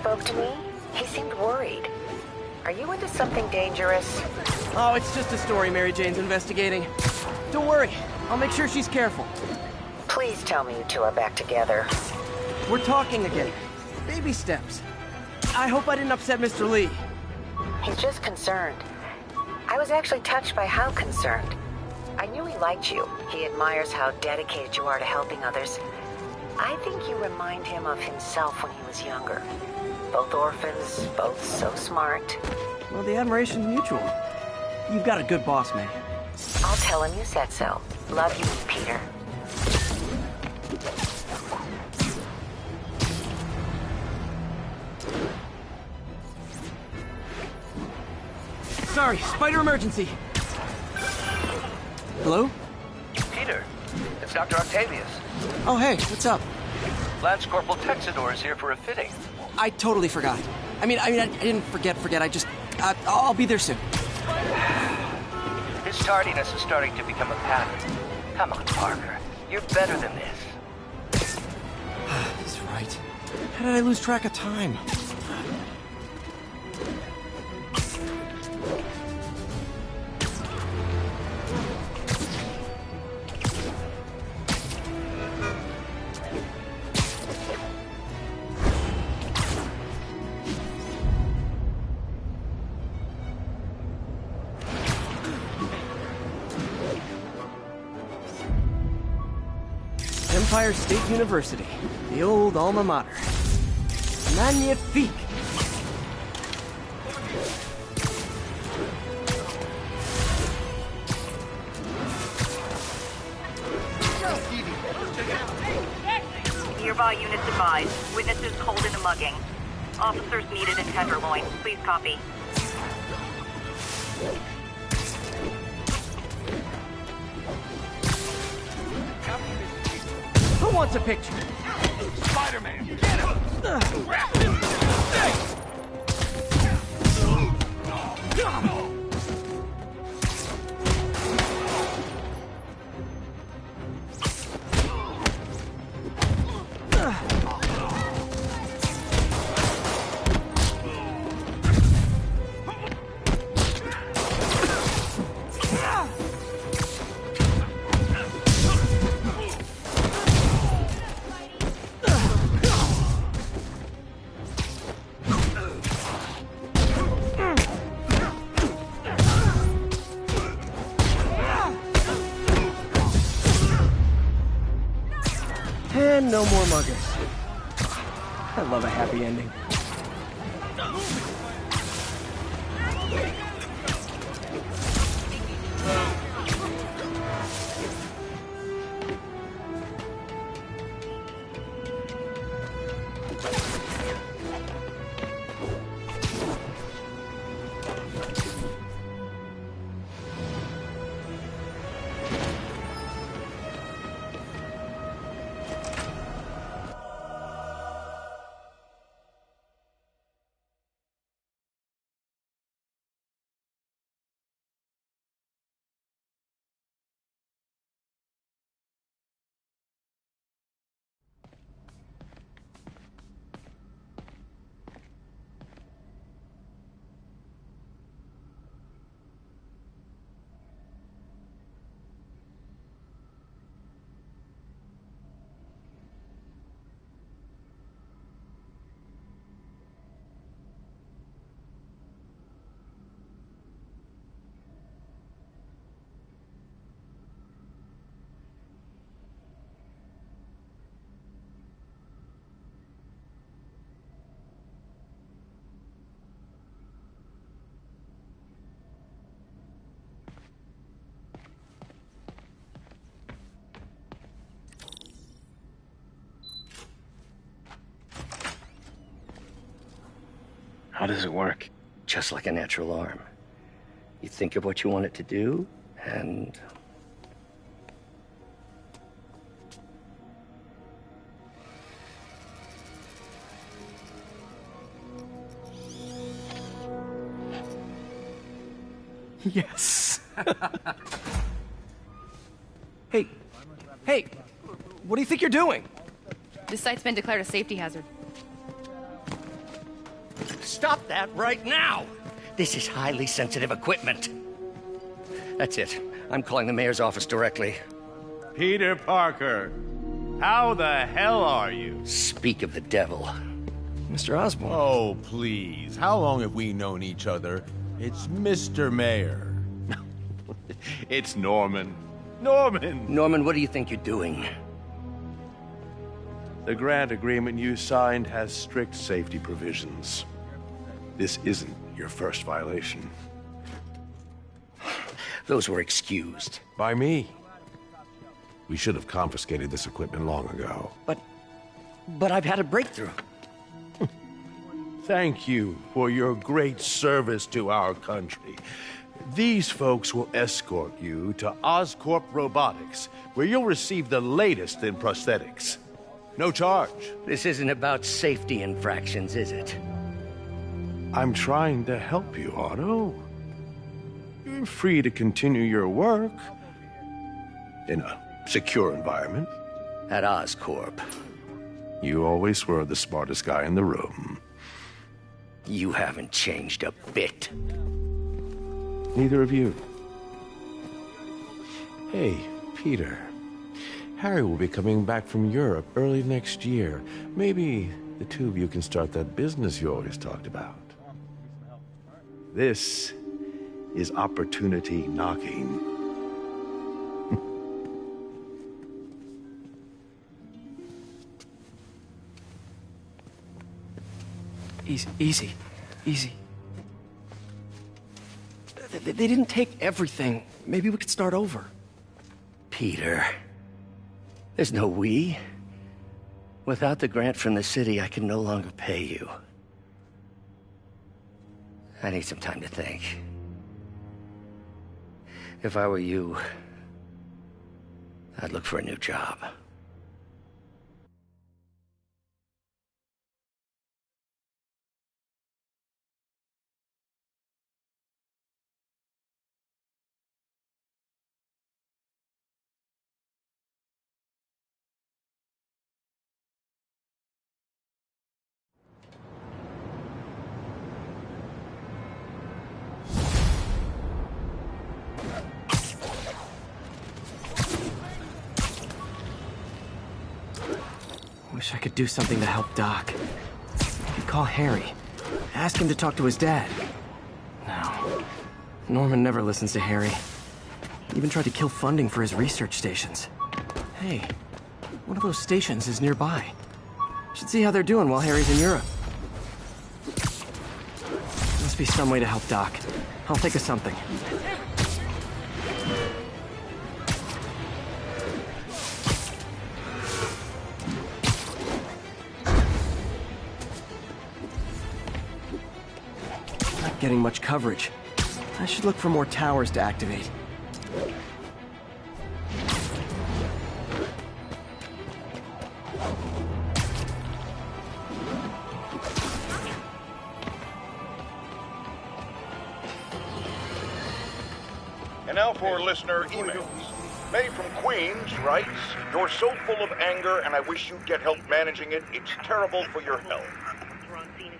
spoke to me, he seemed worried. Are you into something dangerous? Oh, it's just a story Mary Jane's investigating. Don't worry, I'll make sure she's careful. Please tell me you two are back together. We're talking again. Baby steps. I hope I didn't upset Mr. Lee. He's just concerned. I was actually touched by how concerned. I knew he liked you. He admires how dedicated you are to helping others. I think you remind him of himself when he was younger. Both orphans, both so smart. Well, the admiration's mutual. You've got a good boss, May. I'll tell him you said so. Love you, Peter. Sorry, spider emergency. Hello? Peter, it's Dr. Octavius. Oh, hey, what's up? Lance Corporal Texador is here for a fitting. I totally forgot. I didn't forget. I just... I'll be there soon. His tardiness is starting to become a pattern. Come on, Parker. You're better than this. He's right. How did I lose track of time? Empire State University, the old alma mater. Magnifique! Nearby units advised. Witnesses cold in a mugging. Officers needed in Tenderloin. Please copy. Who wants a picture? Spider-Man, get him! Grab him! And no more muggers. I love a happy ending. How does it work? Just like a natural arm. You think of what you want it to do, and... Yes. Hey, what do you think you're doing? This site's been declared a safety hazard. stop that right now! This is highly sensitive equipment. That's it. I'm calling the mayor's office directly. Peter Parker, how the hell are you? Speak of the devil. Mr. Osborn. Oh, please. How long have we known each other? It's Mr. Mayor. It's Norman. Norman! Norman, what do you think you're doing? The grant agreement you signed has strict safety provisions. This isn't your first violation. Those were excused. By me. We should have confiscated this equipment long ago. But I've had a breakthrough. Thank you for your great service to our country. These folks will escort you to Oscorp Robotics, where you'll receive the latest in prosthetics. No charge. This isn't about safety infractions, is it? I'm trying to help you, Otto. You're free to continue your work in a secure environment. At Oscorp. You always were the smartest guy in the room. You haven't changed a bit. Neither of you. Hey, Peter. Harry will be coming back from Europe early next year. Maybe the two of you can start that business you always talked about. This is opportunity knocking. Easy. They didn't take everything. Maybe we could start over. Peter. There's no we. Without the grant from the city, I can no longer pay you. I need some time to think. If I were you, I'd look for a new job. Wish I could do something to help Doc. I could call Harry. Ask him to talk to his dad. No. Norman never listens to Harry. He even tried to kill funding for his research stations. Hey, one of those stations is nearby. Should see how they're doing while Harry's in Europe. Must be some way to help Doc. I'll think of something. Not getting much coverage. I should look for more towers to activate. And now for listener emails. May from Queens writes, "You're so full of anger and I wish you'd get help managing it. It's terrible for your health."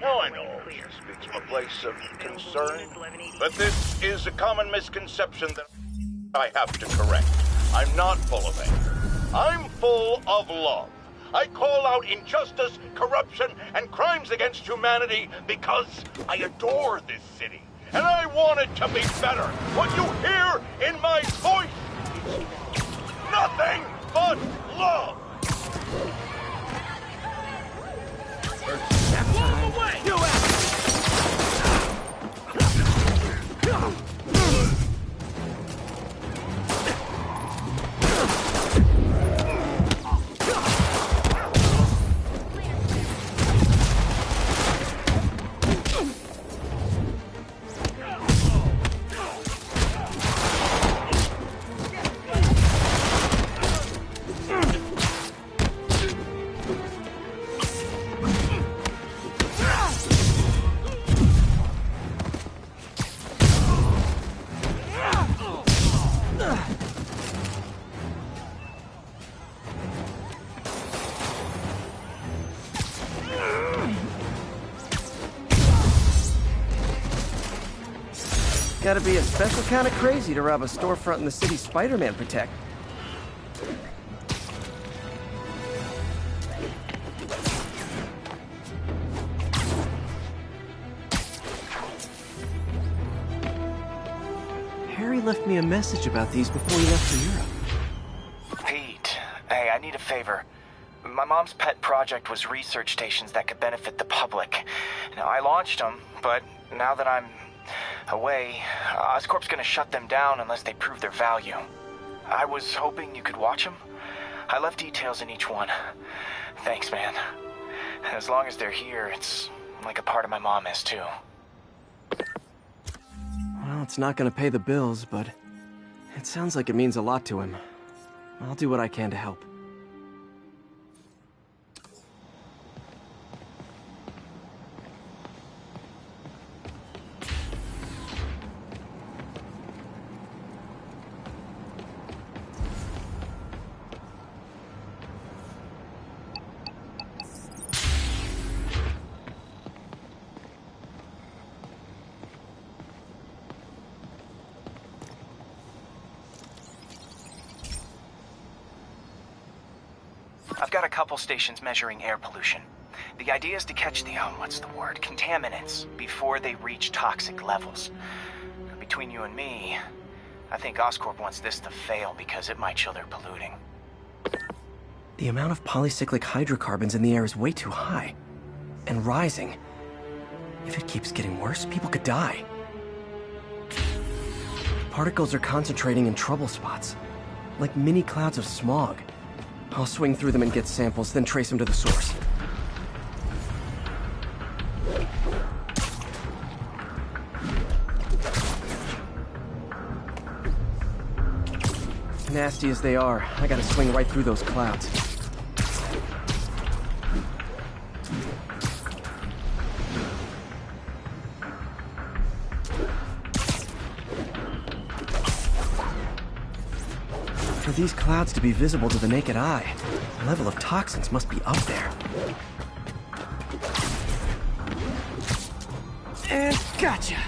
Now I know she speaks from a place of concern, but this is a common misconception that I have to correct. I'm not full of anger. I'm full of love. I call out injustice, corruption, and crimes against humanity because I adore this city. And I want it to be better. What you hear in my voice is nothing but love. Move away! Do it! Gotta be a special kind of crazy to rob a storefront in the city Spider-Man protect. Harry left me a message about these before he left for Europe. Pete, hey, I need a favor. My mom's pet project was research stations that could benefit the public. Now, I launched them, but now that I'm away, Oscorp's gonna shut them down unless they prove their value. I was hoping you could watch them. I left details in each one. Thanks, man. As long as they're here, it's like a part of my mom is, too. Well, it's not gonna pay the bills, but it sounds like it means a lot to him. I'll do what I can to help. I've got a couple stations measuring air pollution. The idea is to catch the, contaminants before they reach toxic levels. Between you and me, I think Oscorp wants this to fail because it might show they're polluting. The amount of polycyclic hydrocarbons in the air is way too high. And rising. If it keeps getting worse, people could die. Particles are concentrating in trouble spots, like mini clouds of smog. I'll swing through them and get samples, then trace them to the source. Nasty as they are, I gotta swing right through those clouds. For these clouds to be visible to the naked eye, the level of toxins must be up there. And gotcha!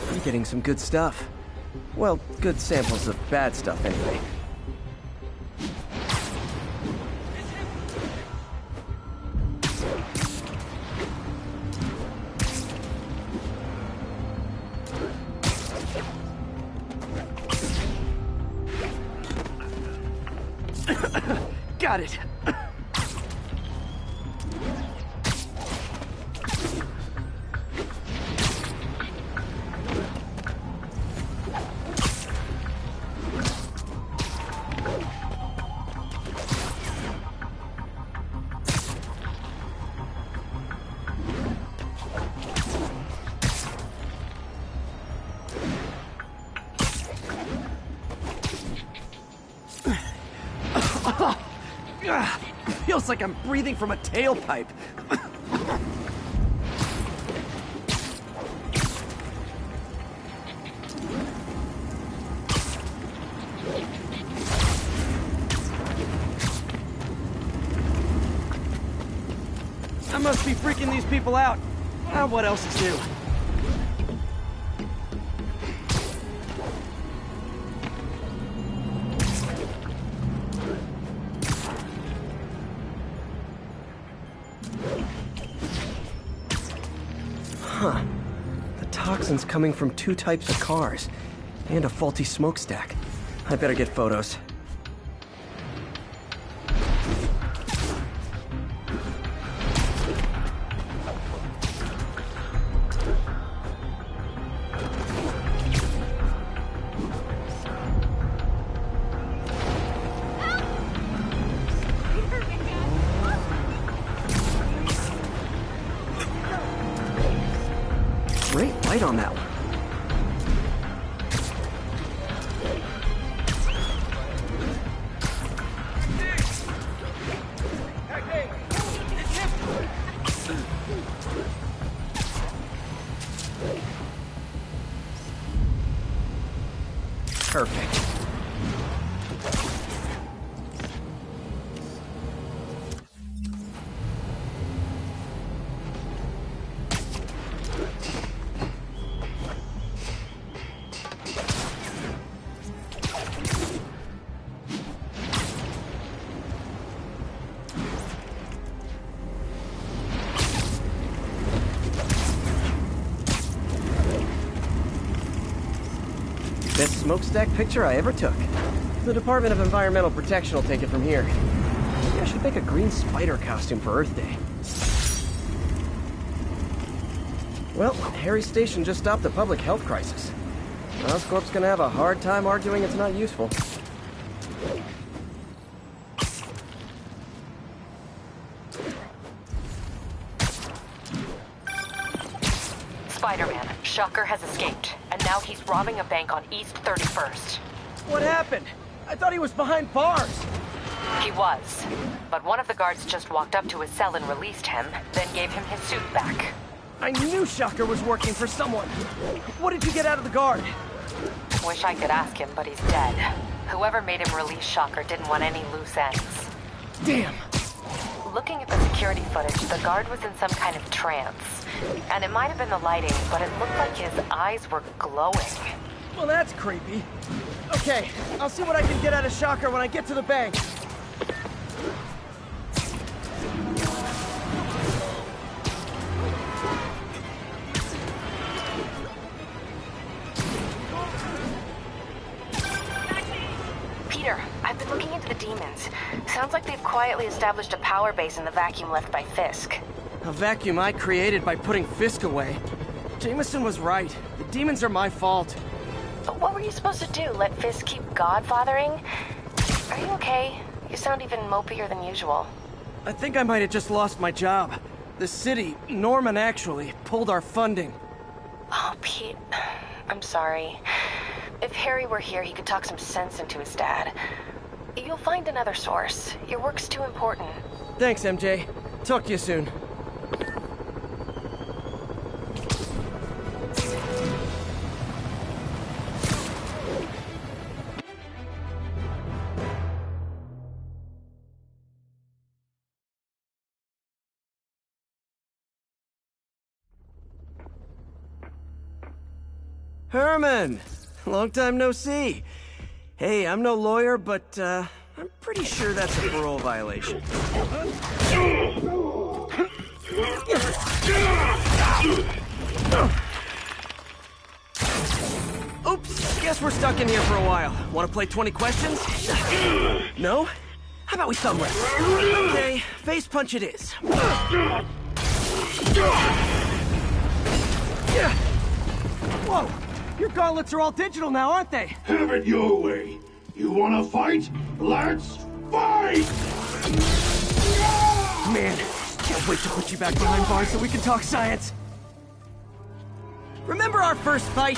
I'm getting some good stuff. Well, good samples of bad stuff anyway. Got it. Feels like I'm breathing from a tailpipe. I must be freaking these people out. What else is new? Huh. The toxin's coming from 2 types of cars, and a faulty smokestack. I better get photos. Great light on that one. Perfect. Best smokestack picture I ever took. The Department of Environmental Protection will take it from here. Maybe I should make a green spider costume for Earth Day. Well, Harry's station just stopped a public health crisis. Oscorp's gonna have a hard time arguing it's not useful. Spider-Man, Shocker has escaped, and now he's robbing a bank on East 31st. What happened? I thought he was behind bars. He was, but one of the guards just walked up to his cell and released him, then gave him his suit back. I knew Shocker was working for someone. What did you get out of the guard? Wish I could ask him, but he's dead. Whoever made him release Shocker didn't want any loose ends. Damn. Looking at the security footage, the guard was in some kind of trance. And it might have been the lighting, but it looked like his eyes were glowing. Well, that's creepy. Okay, I'll see what I can get out of Shocker when I get to the bank. Peter, I've been looking into the demons. Sounds like they've quietly established a power base in the vacuum left by Fisk. A vacuum I created by putting Fisk away. Jameson was right. The demons are my fault. What were you supposed to do? Let Fisk keep godfathering? Are you okay? You sound even mopier than usual. I think I might have just lost my job. The city, Norman actually, pulled our funding. Oh, Pete. I'm sorry. If Harry were here, he could talk some sense into his dad. You'll find another source. Your work's too important. Thanks, MJ. Talk to you soon. Herman! Long time no see. Hey, I'm no lawyer, but, I'm pretty sure that's a parole violation. Oops, guess we're stuck in here for a while. Want to play 20 questions? No? How about we thumb wrestle? Okay, face punch it is. Whoa! Your gauntlets are all digital now, aren't they? Have it your way. You wanna fight? Let's fight! Man, can't wait to put you back behind bars so we can talk science. Remember our first fight?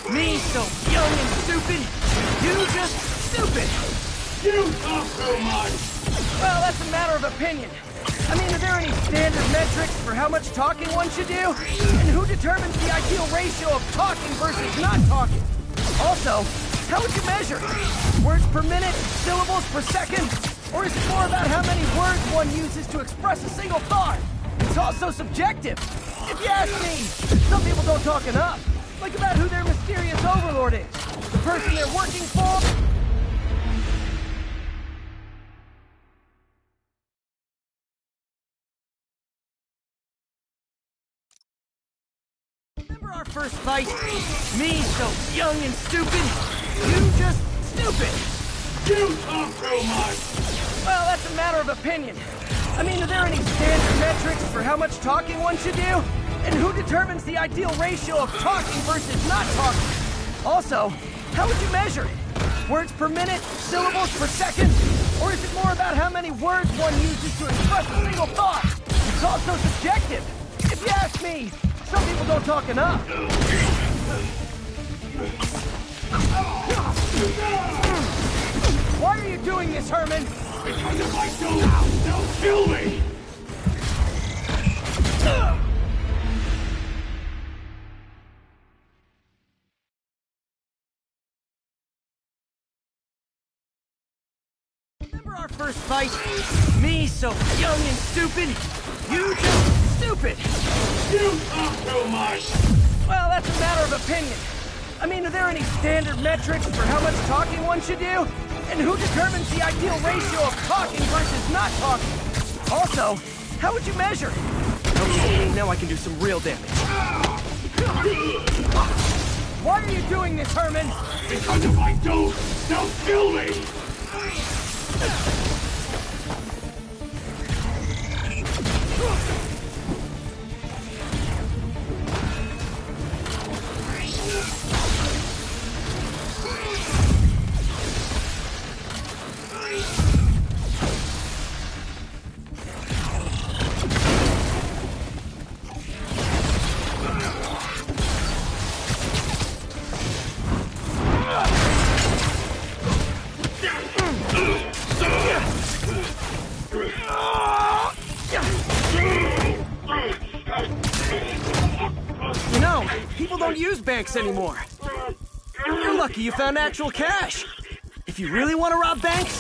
Me so young and stupid, you just stupid. You talk so much! Well, that's a matter of opinion. I mean, are there any standard metrics for how much talking one should do? And who determines the ideal ratio of talking versus not talking? Also, how would you measure? Words per minute, syllables per second? Or is it more about how many words one uses to express a single thought? It's also subjective. If you ask me, some people don't talk enough. Like about who their mysterious overlord is. The person they're working for. Remember our first fight? Me so young and stupid, you just stupid. You talk so much! Well, that's a matter of opinion. I mean, are there any standard metrics for how much talking one should do? And who determines the ideal ratio of talking versus not talking? Also, how would you measure it? Words per minute, syllables per second? Or is it more about how many words one uses to express a single thought? It's also subjective. If you ask me, some people don't talk enough. Why are you doing this, Herman? Because if I don't, they'll kill me! Remember our first fight? Me so young and stupid, you just stupid. You talk so much! Well, that's a matter of opinion. I mean, are there any standard metrics for how much talking one should do? And who determines the ideal ratio of talking versus not talking? Also, how would you measure it? Okay, now I can do some real damage. Why are you doing this, Herman? Because if I don't, they'll kill me! You know, people don't use banks anymore. You're lucky you found actual cash. If you really want to rob banks,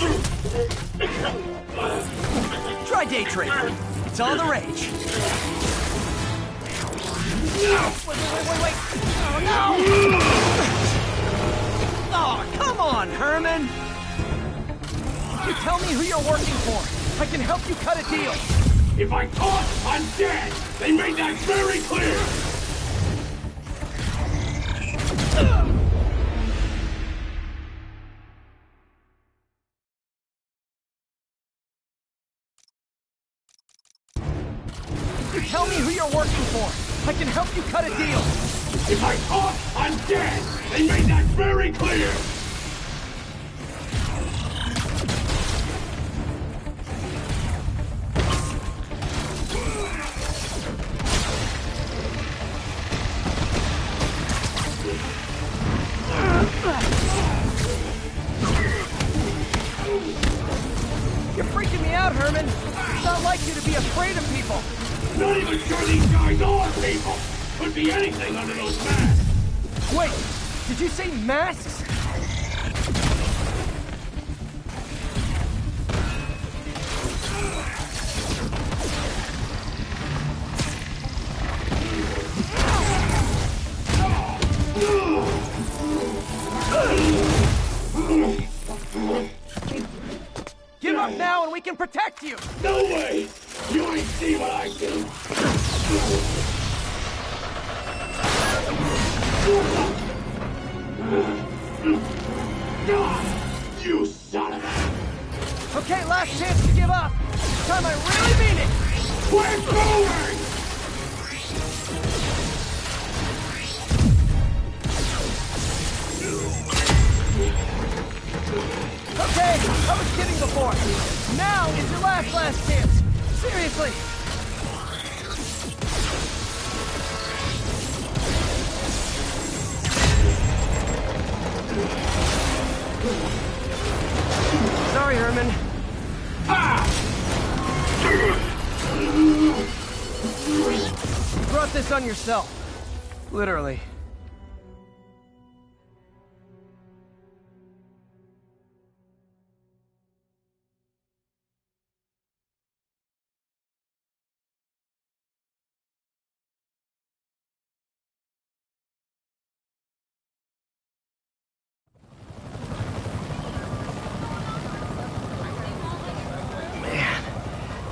try day trading. It's all the rage. Wait. Oh, no! Oh, come on, Herman! You tell me who you're working for. I can help you cut a deal. If I talk, I'm dead! They made that very clear! You tell me who you're working for. I can help you cut a deal. If I talk, I'm dead! They made that very clear! You're freaking me out, Herman. It's not like you to be afraid of people. Not even sure these guys are people! Could be anything under those masks! Wait, did you say masks? Give up now and we can protect you! No way! You ain't see what I do! God! You son of a... Okay, last chance to give up. This time I really mean it! We're going! Okay, I was kidding before. Now is your last chance. Seriously. Sorry, Herman. You brought this on yourself. Literally.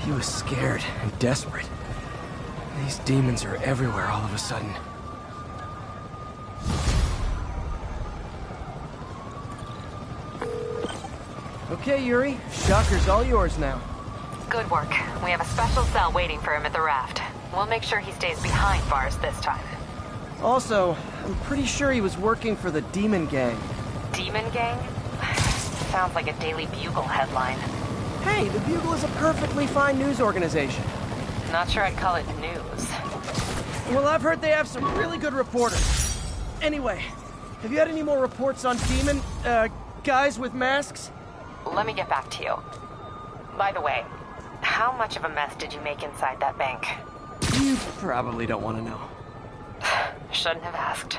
He was scared and desperate. These demons are everywhere all of a sudden. Okay, Yuri. Shocker's all yours now. Good work. We have a special cell waiting for him at the raft. We'll make sure he stays behind bars this time. Also, I'm pretty sure he was working for the Demon Gang. Demon Gang? Sounds like a Daily Bugle headline. Hey, the Bugle is a perfectly fine news organization. Not sure I'd call it news. Well, I've heard they have some really good reporters. Anyway, have you had any more reports on demon, guys with masks? Let me get back to you. By the way, how much of a mess did you make inside that bank? You probably don't want to know. Shouldn't have asked.